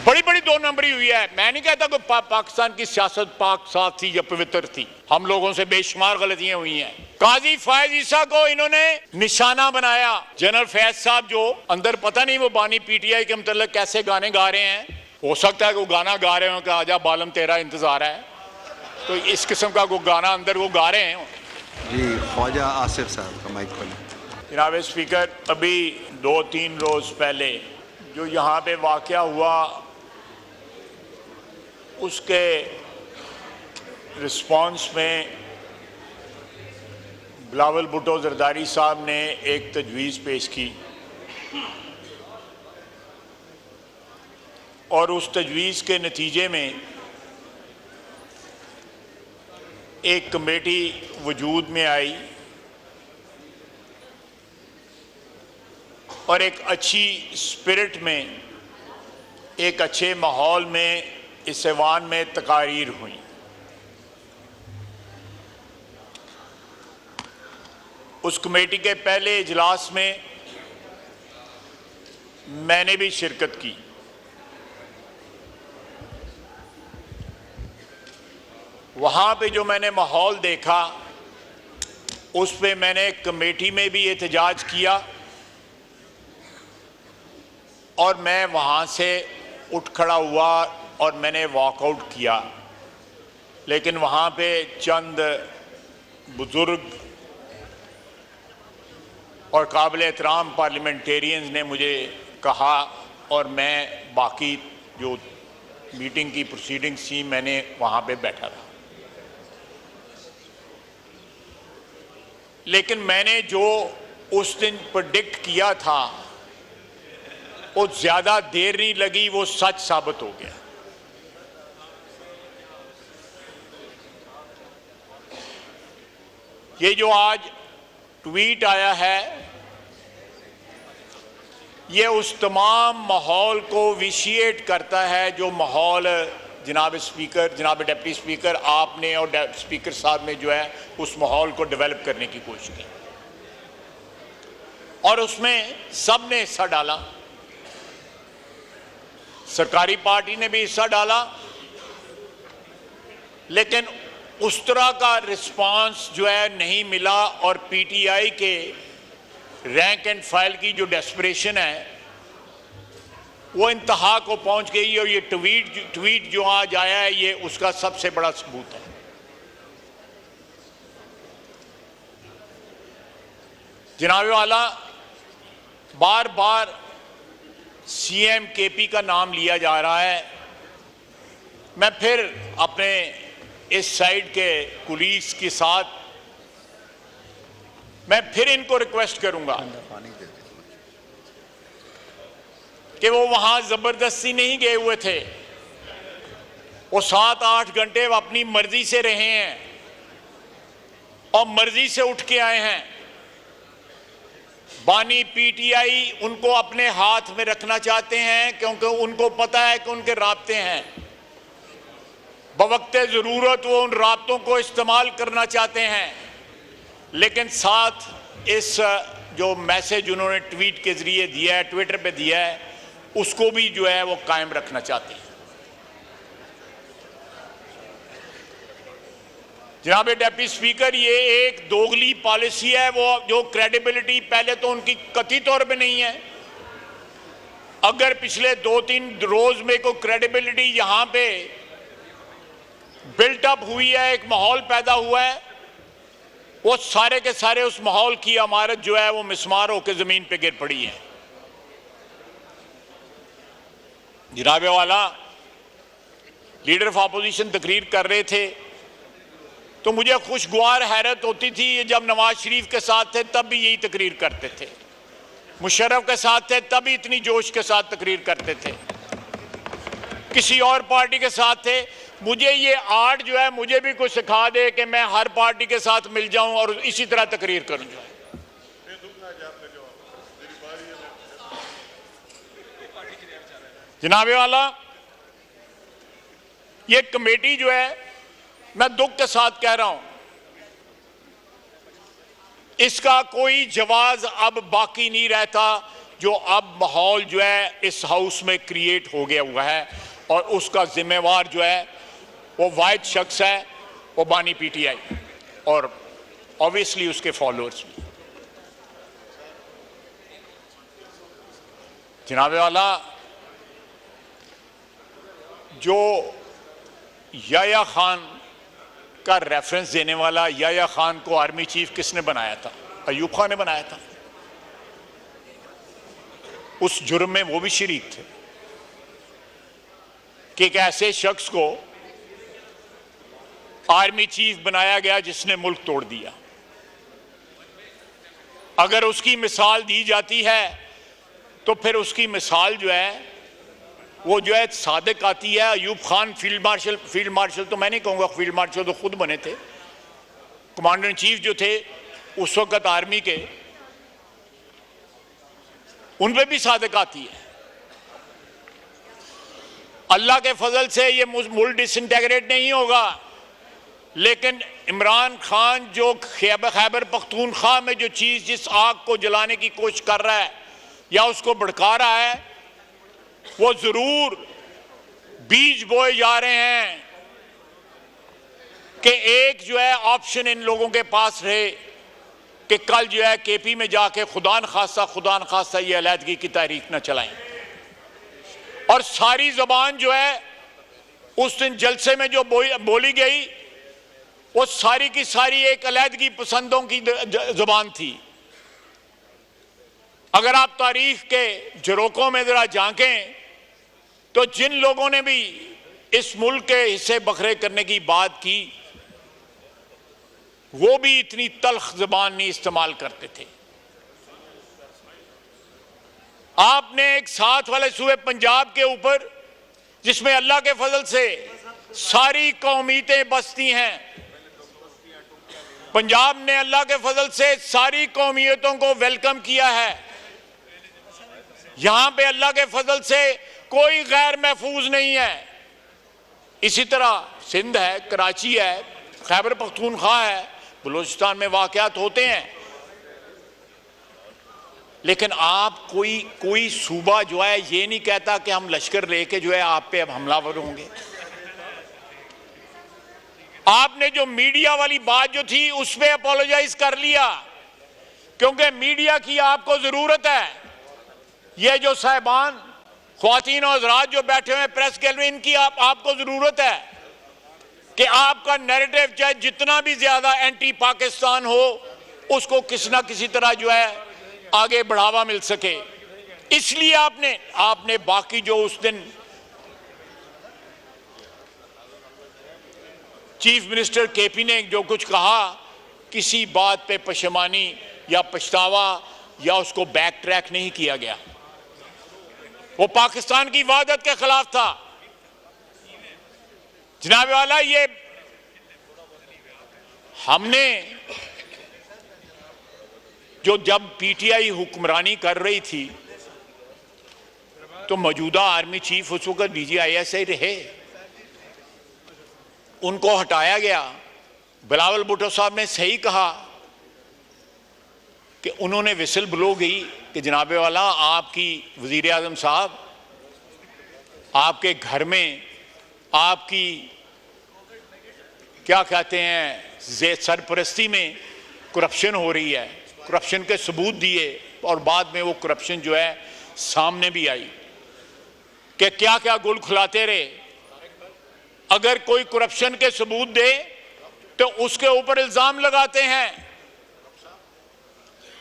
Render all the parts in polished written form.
बड़ी बड़ी दो नंबरी हुई है। मैं नहीं कहता कि पाकिस्तान की सियासत पाक साफ थी या पवित्र थी, हम लोगों से बेशुमार गलतियां हुई हैं। काजी फायज ईसा को इन्होंने निशाना बनाया। जनरल फैज साहब जो अंदर पता नहीं वो बानी पीटीआई के मतलब कैसे गाने गा रहे हैं, हो सकता है कि वो गाना गा रहे हो कि आजा बालम तेरा इंतजार है, तो इस किस्म का वो गाना अंदर वो गा रहे हैं। जी ख्वाजा आसिफ साहब का माइक खोलें। जनाब स्पीकर, अभी 2-3 रोज पहले जो यहाँ पे वाक़या हुआ उसके रिस्पॉन्स में बिलावल भुट्टो जरदारी साहब ने एक तजवीज़ पेश की और उस तजवीज़ के नतीजे में एक कमेटी वजूद में आई और एक अच्छी स्पिरिट में, एक अच्छे माहौल में इस ऐवान में तकारीर हुई। उस कमेटी के पहले इजलास में मैंने भी शिरकत की। वहाँ पे जो मैंने माहौल देखा उस पे मैंने कमेटी में भी एहतजाज किया और मैं वहाँ से उठ खड़ा हुआ और मैंने वॉकआउट किया। लेकिन वहाँ पे चंद बुजुर्ग और काबिल एहतराम पार्लियामेंटेरियंस ने मुझे कहा और मैं बाकी जो मीटिंग की प्रोसीडिंग्स थी मैंने वहाँ पे बैठा रहा। लेकिन मैंने जो उस दिन प्रेडिक्ट किया था वो ज़्यादा देर नहीं लगी, वो सच साबित हो गया। ये जो आज ट्वीट आया है ये उस तमाम माहौल को विशिएट करता है जो माहौल जनाब स्पीकर, जनाब डिप्टी स्पीकर आपने और स्पीकर साहब ने जो है उस माहौल को डेवलप करने की कोशिश की और उसमें सब ने हिस्सा डाला। सरकारी पार्टी ने भी हिस्सा डाला, लेकिन उस तरह का रिस्पांस जो है नहीं मिला और पीटीआई के रैंक एंड फाइल की जो डेस्परेशन है वो इंतहा को पहुंच गई और ये ट्वीट जो आज आया है ये उसका सबसे बड़ा सबूत है। जनाब वाला, बार बार सीएम केपी का नाम लिया जा रहा है। मैं फिर अपने इस साइड के कुलीग्स के साथ मैं फिर इनको रिक्वेस्ट करूंगा कि वो वहां जबरदस्ती नहीं गए हुए थे, वो 7-8 घंटे अपनी मर्जी से रहे हैं और मर्जी से उठ के आए हैं। बानी पीटीआई उनको अपने हाथ में रखना चाहते हैं क्योंकि उनको पता है कि उनके राब्ते हैं, बवक्ते ज़रूरत वो उन राब्तों को इस्तेमाल करना चाहते हैं, लेकिन साथ इस जो मैसेज उन्होंने ट्वीट के ज़रिए दिया है, ट्विटर पे दिया है, उसको भी जो है वो कायम रखना चाहते हैं। जनाब डिप्टी स्पीकर, ये एक दोगली पॉलिसी है, वो जो क्रेडिबिलिटी पहले तो उनकी कथित तौर पे नहीं है। अगर पिछले 2-3 रोज में कोई क्रेडिबिलिटी यहां पे बिल्टअप हुई है, एक माहौल पैदा हुआ है, वो सारे के सारे उस माहौल की इमारत जो है वो मिसमार होकर जमीन पे गिर पड़ी है। जनाब वाला, लीडर ऑफ अपोजिशन तकरीर कर रहे थे तो मुझे खुशगवार हैरत होती थी। जब नवाज शरीफ के साथ थे तब भी यही तकरीर करते थे, मुशर्रफ के साथ थे तब भी इतनी जोश के साथ तकरीर करते थे, किसी और पार्टी के साथ थे। मुझे ये आर्ट जो है मुझे भी कुछ सिखा दे कि मैं हर पार्टी के साथ मिल जाऊं और इसी तरह तकरीर करूं। जो जनाब वाला, ये कमेटी जो है, मैं दुख के साथ कह रहा हूं, इसका कोई जवाब अब बाकी नहीं रहता। जो अब माहौल जो है इस हाउस में क्रिएट हो गया हुआ है, और उसका जिम्मेवार जो है वो वाहिद शख्स है, वो बानी पीटीआई और ऑब्वियसली उसके फॉलोअर्स भी। जनाबे वाला, जो याया खान का रेफरेंस देने वाला, याया खान को आर्मी चीफ किसने बनाया था? अयूब खान ने बनाया था। उस जुर्म में वो भी शरीक थे कि एक ऐसे शख्स को आर्मी चीफ बनाया गया जिसने मुल्क तोड़ दिया। अगर उसकी मिसाल दी जाती है तो फिर उसकी मिसाल जो है वो जो है सादिक आती है। अयूब खान फील्ड मार्शल तो मैं नहीं कहूँगा, फील्ड मार्शल तो खुद बने थे, कमांडर इन चीफ जो थे उस वक्त आर्मी के, उन पे भी सादिक आती है। अल्लाह के फजल से ये मुल्क डिसइंटेग्रेट नहीं होगा, लेकिन इमरान खान जो खैबर पख्तूनख्वा में जो चीज़, जिस आग को जलाने की कोशिश कर रहा है या उसको भड़का रहा है, वो जरूर बीज बोए जा रहे हैं कि एक जो है ऑप्शन इन लोगों के पास रहे कि कल जो है केपी में जाके खुदा न खास्ता ये अलहदगी की तारीख न चलाएं। और सारी जबान जो है उस दिन जलसे में जो बोली गई वो सारी की सारी एक अलहदगी पसंदों की जबान थी। अगर आप तारीख के झरोकों में जरा झांकें तो जिन लोगों ने भी इस मुल्क के हिस्से बखरे करने की बात की वो भी इतनी तल्ख जबान नहीं इस्तेमाल करते थे। आपने एक साथ वाले सूबे पंजाब के ऊपर, जिसमें अल्लाह के फजल से सारी कौमियतें बसती हैं, पंजाब ने अल्लाह के फजल से सारी कौमियतों को वेलकम किया है। यहां पे अल्लाह के फजल से कोई गैर महफूज नहीं है। इसी तरह सिंध है, कराची है, खैबर पख्तूनख्वा है, बलूचिस्तान में वाकयात होते हैं, लेकिन आप कोई सूबा जो है ये नहीं कहता कि हम लश्कर लेके जो है आप पे अब हमलावर होंगे। आपने जो मीडिया वाली बात जो थी उस पर अपोलोजाइज कर लिया, क्योंकि मीडिया की आपको जरूरत है। ये जो साहिबान, ख्वातीन और हज़रात जो बैठे हुए प्रेस गैलरी, इनकी आपको जरूरत है कि आपका नैरेटिव चाहे जितना भी ज्यादा एंटी पाकिस्तान हो, उसको किसी ना किसी तरह जो है आगे बढ़ावा मिल सके। इसलिए आपने बाकी जो उस दिन चीफ मिनिस्टर केपी ने जो कुछ कहा, किसी बात पे पशेमानी या पछतावा या उसको बैक ट्रैक नहीं किया गया। वो पाकिस्तान की वहदत के खिलाफ था। जनाब वाला, ये हमने जब पीटीआई हुक्मरानी कर रही थी तो मौजूदा आर्मी चीफ उस वक्त डीजीआईएसआई रहे, उनको हटाया गया। बिलावल भुट्टो साहब ने सही कहा कि उन्होंने विसल ब्लो गई कि जनाबे वाला, आपकी वजीर आजम साहब, आपके घर में आपकी क्या कहते हैं सरपरस्ती में करप्शन हो रही है। करप्शन के सबूत दिए और बाद में वो करप्शन जो है सामने भी आई कि क्या क्या गुल खुलाते रहे। अगर कोई करप्शन के सबूत दे तो उसके ऊपर इल्जाम लगाते हैं।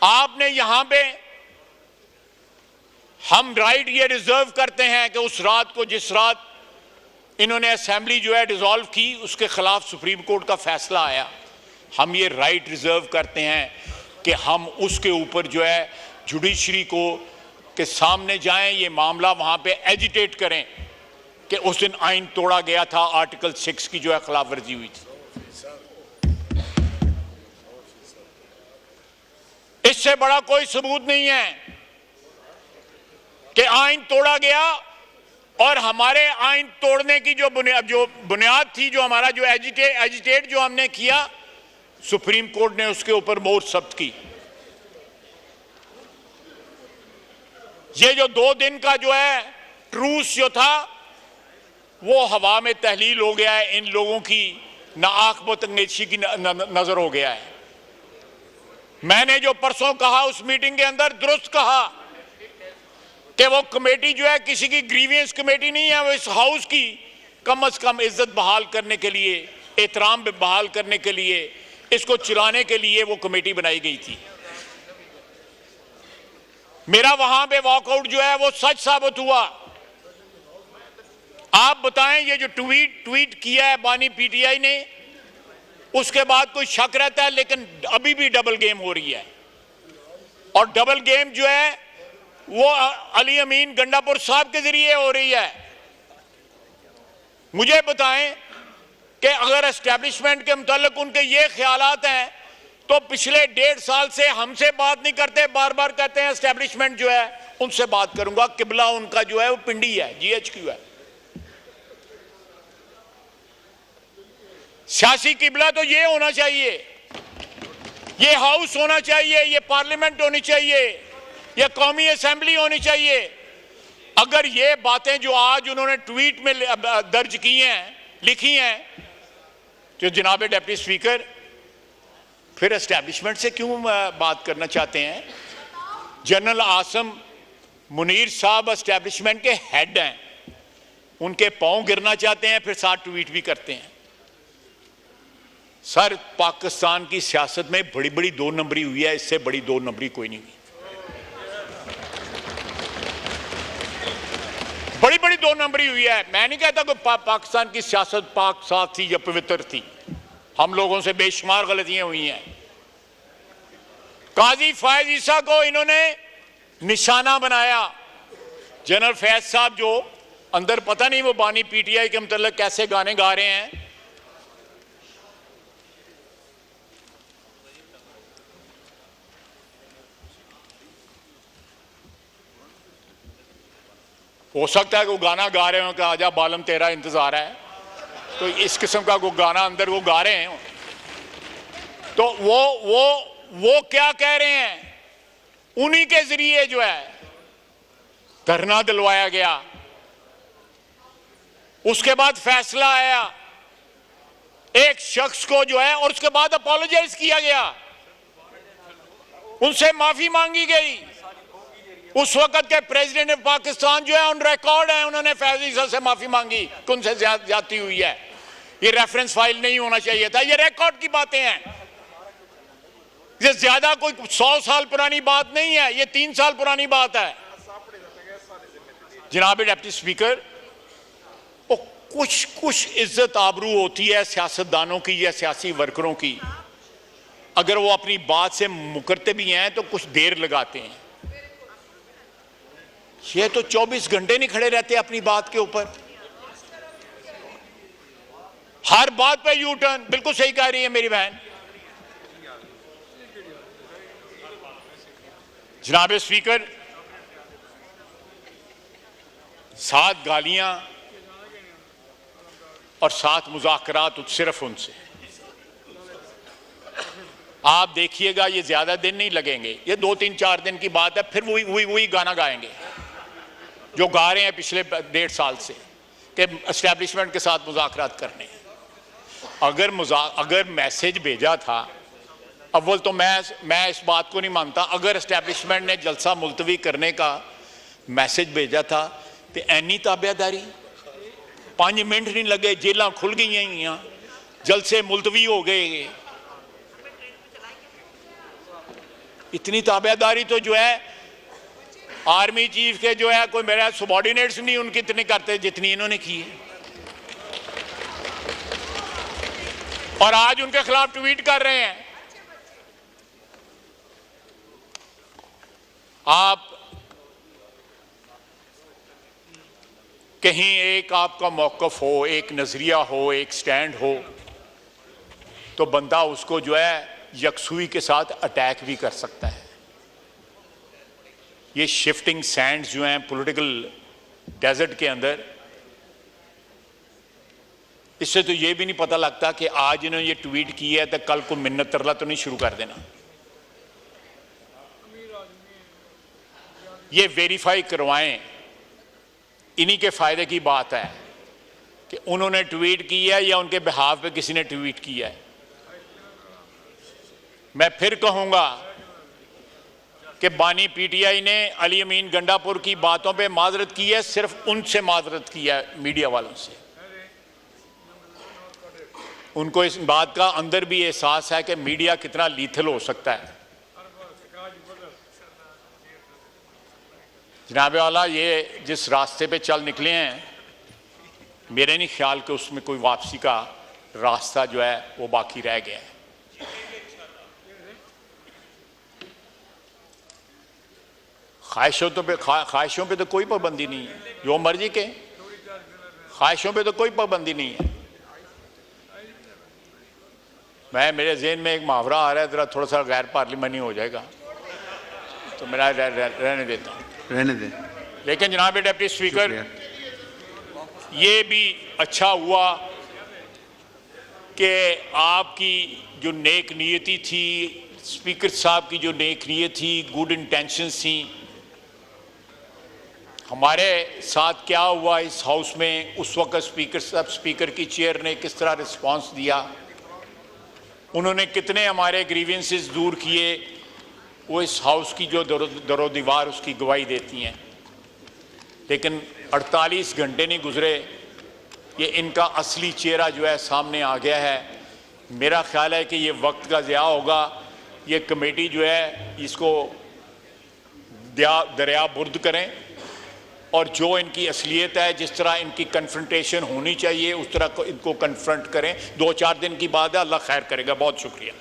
आपने यहां पे, हम राइट ये रिजर्व करते हैं कि उस रात को, जिस रात इन्होंने असेंबली जो है डिसॉल्व की, उसके खिलाफ सुप्रीम कोर्ट का फैसला आया, हम ये राइट रिजर्व करते हैं कि हम उसके ऊपर जो है जुडिशरी को के सामने जाएं, ये मामला वहां पे एजिटेट करें कि उस दिन आइन तोड़ा गया था, आर्टिकल 6 की जो है खिलाफ वर्जी हुई थी। इससे बड़ा कोई सबूत नहीं है कि आइन तोड़ा गया और हमारे आइन तोड़ने की जो बुनियाद थी, जो हमारा जो एजिटेट जो हमने किया, सुप्रीम कोर्ट ने उसके ऊपर मोहर जब्त की। ये जो 2 दिन का जो है ट्रूस जो था वो हवा में तहलील हो गया है। इन लोगों की ना आंख बतंगेशी की नजर हो गया है। मैंने जो परसों कहा उस मीटिंग के अंदर दुरुस्त कहा कि वो कमेटी जो है किसी की ग्रीवियंस कमेटी नहीं है, वो इस हाउस की कम से कम इज्जत बहाल करने के लिए, एहतराम बहाल करने के लिए, इसको चलाने के लिए वो कमेटी बनाई गई थी। मेरा वहां पे वॉकआउट जो है वो सच साबित हुआ। आप बताएं, ये जो ट्वीट किया है बानी पीटीआई ने, उसके बाद कोई शक रहता है, लेकिन अभी भी डबल गेम हो रही है। और डबल गेम जो है वो अली अमीन गंडापुर साहब के जरिए हो रही है। मुझे बताएं कि अगर एस्टेब्लिशमेंट के मुतालिक उनके ये ख्यालात हैं तो पिछले 1.5 साल से हमसे बात नहीं करते, बार बार कहते हैं एस्टेब्लिशमेंट जो है उनसे बात करूंगा। किबला उनका जो है वो पिंडी है, GHQ है। सियासी किबला तो ये होना चाहिए, ये हाउस होना चाहिए, ये पार्लियामेंट होनी चाहिए, ये कौमी असेंबली होनी चाहिए। अगर ये बातें जो आज उन्होंने ट्वीट में दर्ज की हैं, लिखी हैं, तो जनाब डिप्टी स्पीकर फिर एस्टेब्लिशमेंट से क्यों बात करना चाहते हैं? जनरल आसम मुनीर साहब एस्टेब्लिशमेंट के हेड हैं, उनके पांव गिरना चाहते हैं, फिर साथ ट्वीट भी करते हैं। सर, पाकिस्तान की सियासत में बड़ी बड़ी 2 नंबरी हुई है, इससे बड़ी 2 नंबरी कोई नहीं हुई। बड़ी बड़ी 2 नंबरी हुई है। मैं नहीं कहता कि पाकिस्तान की सियासत पाक साफ थी या पवित्र थी, हम लोगों से बेशुमार गलतियां हुई हैं। काजी फैज ईसा को इन्होंने निशाना बनाया। जनरल फैज साहब जो अंदर पता नहीं वो बानी पीटीआई के मतलब कैसे गाने गा रहे हैं। हो सकता है कि वो गाना गा रहे हो कि आजा बालम तेरा इंतजार है, तो इस किस्म का वो गाना अंदर वो गा रहे हैं। तो वो क्या कह रहे हैं? उन्हीं के जरिए जो है धरना दिलवाया गया, उसके बाद फैसला आया एक शख्स को जो है, और उसके बाद अपोलोजाइज किया गया, उनसे माफी मांगी गई। उस वक्त के प्रेसिडेंट ऑफ पाकिस्तान जो है ऑन रिकॉर्ड है, उन्होंने फैज ईसा से माफी मांगी कि उनसे ज्यादती हुई है। ये रेफरेंस फाइल नहीं होना चाहिए था, ये रिकॉर्ड की बातें हैं। ये ज्यादा कोई 100 साल पुरानी बात नहीं है, ये 3 साल पुरानी बात है। जनाब डिप्टी स्पीकर, वो कुछ इज्जत आबरू होती है सियासतदानों की या सियासी वर्करों की, अगर वो अपनी बात से मुकरते भी हैं तो कुछ देर लगाते हैं। ये तो 24 घंटे नहीं खड़े रहते अपनी बात के ऊपर, हर बात पे यू टर्न। बिल्कुल सही कह रही है मेरी बहन। जनाब स्पीकर, 7 गालियां और 7 मुज़ाकरात सिर्फ उनसे। आप देखिएगा ये ज्यादा दिन नहीं लगेंगे, ये 2-3-4 दिन की बात है, फिर वही गाना गाएंगे जो गा रहे हैं पिछले 1.5 साल से कि एस्टेब्लिशमेंट के साथ मुज़ाकरात करने। अगर मैसेज भेजा था, अव्वल तो मैं इस बात को नहीं मानता, अगर एस्टेब्लिशमेंट ने जलसा मुलतवी करने का मैसेज भेजा था तो ऐनी ताबेदारी, 5 मिनट नहीं लगे, जेलां खुल गई, जलसे मुलतवी हो गए। इतनी ताबेदारी तो जो है आर्मी चीफ के जो है कोई मेरा सबॉर्डिनेट्स नहीं उनकी इतनी करते जितनी इन्होंने की है। और आज उनके खिलाफ ट्वीट कर रहे हैं। आप कहीं एक आपका मौकफ हो, एक नजरिया हो, एक स्टैंड हो, तो बंदा उसको जो है यकसुई के साथ अटैक भी कर सकता है। ये शिफ्टिंग सैंड्स जो हैं पॉलिटिकल डेजर्ट के अंदर, इससे तो ये भी नहीं पता लगता कि आज इन्होंने ये ट्वीट की है तो कल को मिन्नत तरला तो नहीं शुरू कर देना। ये वेरीफाई करवाएं। इन्हीं के फ़ायदे की बात है कि उन्होंने ट्वीट किया है या उनके बिहाफ पे किसी ने ट्वीट किया है। मैं फिर कहूँगा कि बानी पीटीआई ने अली अमीन गंडापुर की बातों पे माजरत की है, सिर्फ उनसे माजरत की है, मीडिया वालों से। उनको इस बात का अंदर भी एहसास है कि मीडिया कितना लीथल हो सकता है। जनाब वाला, ये जिस रास्ते पे चल निकले हैं, मेरे नहीं ख्याल कि उसमें कोई वापसी का रास्ता जो है वो बाकी रह गया है। ख्वाहिशों पे तो कोई पाबंदी नहीं है, जो मर्जी के। ख्वाहिशों पे तो कोई पाबंदी नहीं है। मेरे जहन में एक मुहावरा आ रहा है, जरा थोड़ा सा गैर पार्लिमानी हो जाएगा तो मेरा रहने देता हूँ, रहने दें। लेकिन जनाब डिप्टी स्पीकर, ये भी अच्छा हुआ कि आपकी जो नेक नीयती थी, स्पीकर साहब की जो नेक नीयत थी, गुड इंटेंशंस थी, हमारे साथ क्या हुआ इस हाउस में उस वक्त स्पीकर की चेयर ने किस तरह रिस्पांस दिया, उन्होंने कितने हमारे ग्रीवेंसेस दूर किए, वो इस हाउस की जो दरो दीवार उसकी गवाही देती हैं। लेकिन 48 घंटे नहीं गुजरे, ये इनका असली चेहरा जो है सामने आ गया है। मेरा ख्याल है कि ये वक्त का ज़िया होगा। ये कमेटी जो है इसको दरिया बुर्द करें और जो इनकी असलियत है, जिस तरह इनकी कन्फ्रंटेशन होनी चाहिए उस तरह इनको कन्फ्रंट करें। 2-4 दिन की बात है, अल्लाह खैर करेगा। बहुत शुक्रिया।